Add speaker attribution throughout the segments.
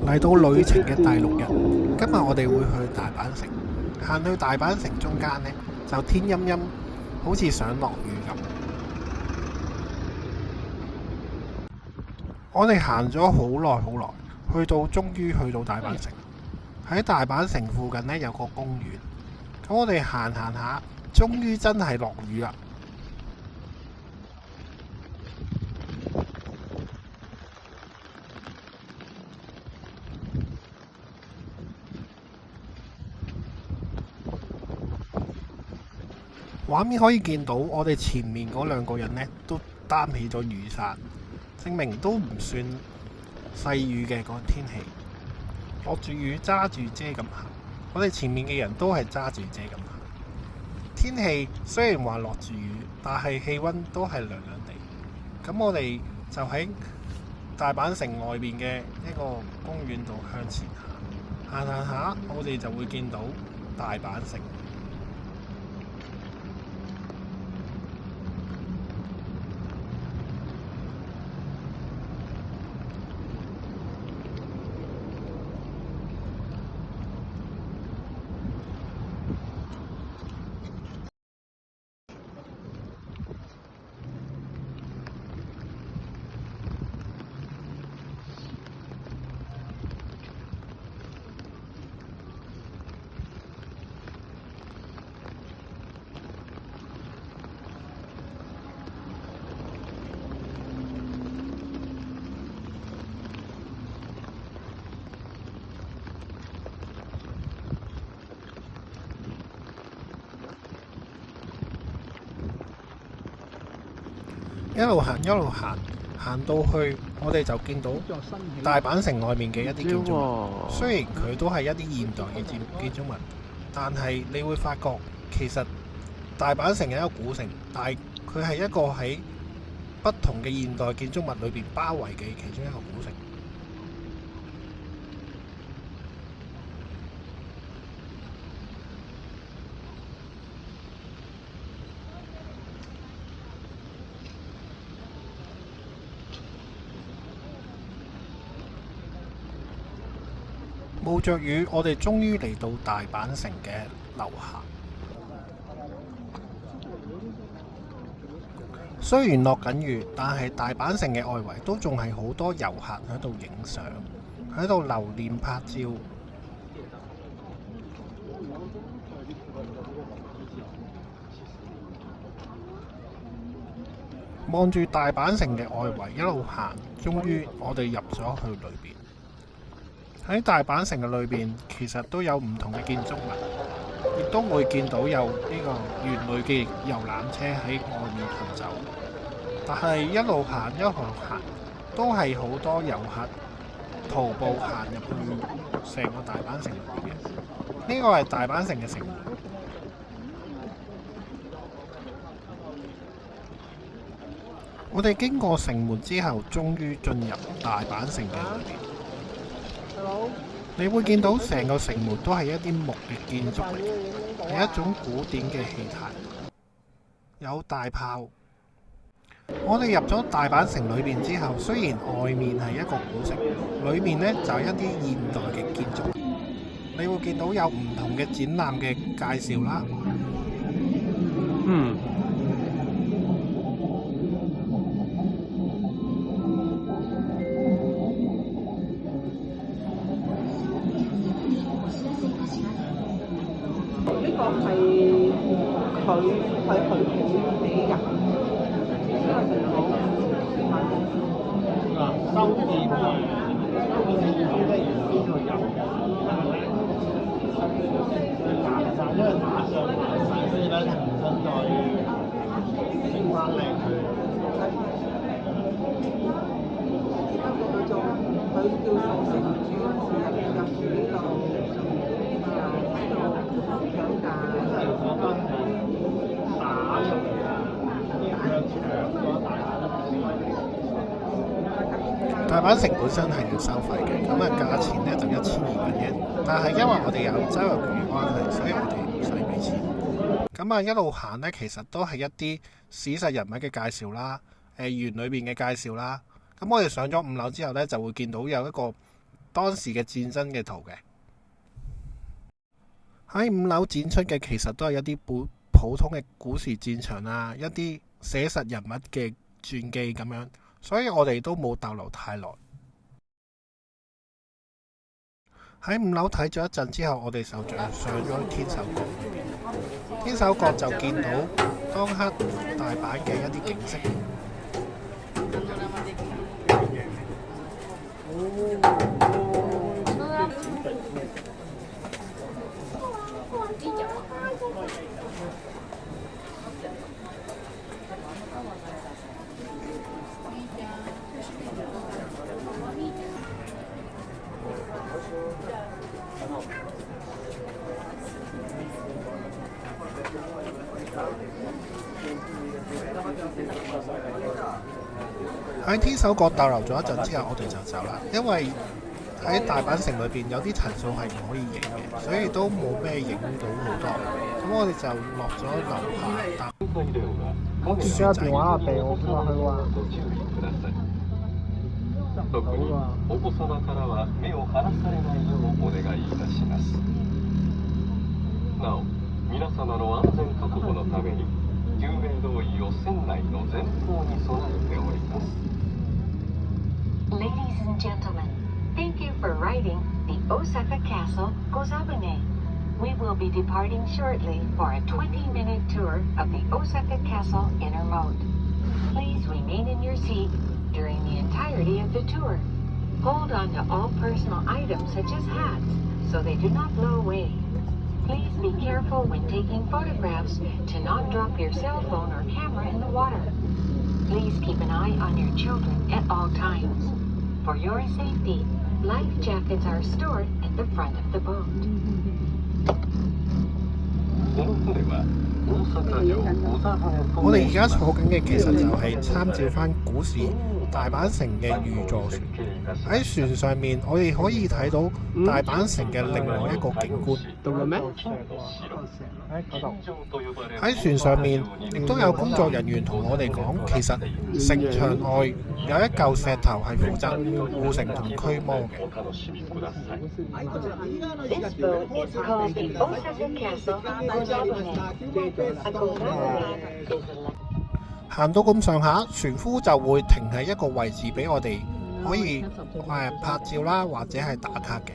Speaker 1: 嚟到旅程嘅第6日，今日我哋會去大阪城。行去大阪城中間呢，就天陰陰，好似想落雨咁。我哋行咗好耐好耐，終於去到大阪城。喺大阪城附近呢，有個公園，咁我哋行下，終於真係落雨啦。畫面可以見到我哋前面嗰2個人呢，都擔起咗雨傘，證明都唔算細雨嘅嗰個天氣。落住雨揸住遮咁行，我哋前面嘅人都係揸住遮咁行。天氣雖然話落住雨，但係氣溫都係涼涼地。咁我哋就喺大阪城外面嘅一個公園度向前行下，我哋就會見到大阪城。一路行，行到去，我哋就見到大阪城外面嘅一啲建築物。雖然佢都係一啲現代嘅建築物，但係你會發覺其實大阪城係一個古城，但係佢係一個喺不同嘅現代建築物裏邊包圍嘅其中一個古城。冒着雨，我哋終於嚟到大阪城嘅樓下。雖然落緊雨，但係大阪城嘅外圍都仲係好多遊客喺度影相，喺度留念拍照。望住大阪城嘅外圍一路行，終於我哋入咗去裏邊。喺大阪城嘅裏邊，其實都有唔同嘅建築物，亦都會見到有呢個園類嘅遊覽車喺外面行走。但係一路行，都係好多遊客徒步行入去成個大阪城裏邊嘅。呢個係大阪城嘅城門。我哋經過城門之後，終於進入大阪城嘅裏邊。你會見到成個城門都係一啲木嘅建築嚟嘅，係一種古典嘅氣態，有大炮。我哋入咗大阪城裏邊之後，雖然外面係一個古城，裏面呢就係一啲現代嘅建築。你會見到有唔同嘅展覽嘅介紹啦。大阪城本身係要收費嘅，咁價錢呢就1200日圓，但係因為我哋有周遊券嘅關係，所以我哋唔使俾錢。咁一路行呢，其實都係一啲史實人物嘅介紹啦，園裏邊嘅介紹啦。咁我哋上咗5樓之後呢，就會見到有一個當時嘅戰爭嘅圖嘅。喺5樓展出嘅其實都係一啲普通嘅古時戰場啊，一啲寫實人物嘅傳記咁樣，所以我哋都冇逗留太耐。喺5樓睇咗一陣之後，我哋就上咗去天守閣裏邊。天守閣就見到當刻大阪嘅一啲景色。喺天守閣逗留咗一陣之後，我哋就走啦，因為喺大阪城裏邊有啲層數係唔可以影嘅，所以都冇咩影到好多。咁我哋就落咗樓下搭船仔。電話啊，俾我落去啊！特にお子様からは目を離されないようお願いいたします。なお、皆様の安全確保のために救命胴衣を船内の前方に備えております。
Speaker 2: Ladies and gentlemen, thank you for riding the Osaka Castle Gozabune. We will be departing shortly for a 20-minute tour of the Osaka Castle inner moat. Please remain in your seat during the entirety of the tour. Hold on to all personal items such as hats so they do not blow away. Please be careful when taking photographs to not drop your cell phone or camera in the water. Please keep an eye on your children at all times. For your safety, life jackets are stored at the front of the boat.
Speaker 1: 我哋而家坐緊嘅其實就係參照翻古時大阪城嘅御座船。喺船上面，我哋可以睇到大阪城嘅另外一個景觀。到啦咩？喺船上面亦都有工作人員同我哋講，其實城牆外有一嚿石頭係負責護城同驅魔嘅。
Speaker 2: This boat is called the Osaka Castle Gozabune.
Speaker 1: 行到咁上下，船夫就會停喺一個位置俾我哋可以拍照啦，或者係打卡嘅。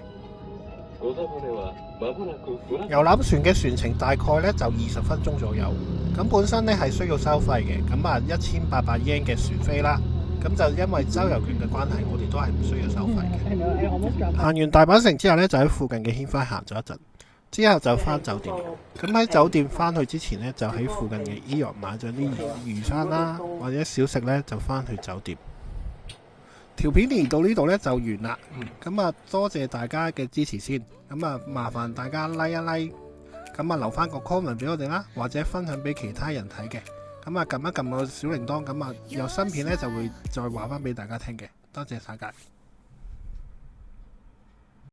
Speaker 1: 遊覽船嘅船程大概咧就20分鐘左右。咁本身咧係需要收費嘅，咁1800 yen 嘅船飛啦。咁就因為周遊券嘅關係，我哋都係唔需要收費嘅。行完大阪城之後咧，就喺附近嘅軒輝行咗一陣，之後就翻酒店。咁喺酒店翻去之前呢，就喺附近嘅AEON買咗啲魚生啦，或者小食呢，就翻去酒店。條片連到呢度呢，就完啦。咁多謝大家嘅支持先。咁麻煩大家 like 一 like， 咁留翻個 comment 俾我哋啦，或者分享俾其他人睇嘅。咁撳一撳個小鈴鐺，咁有新片呢，就會再話翻俾大家聽嘅。多謝晒㗎。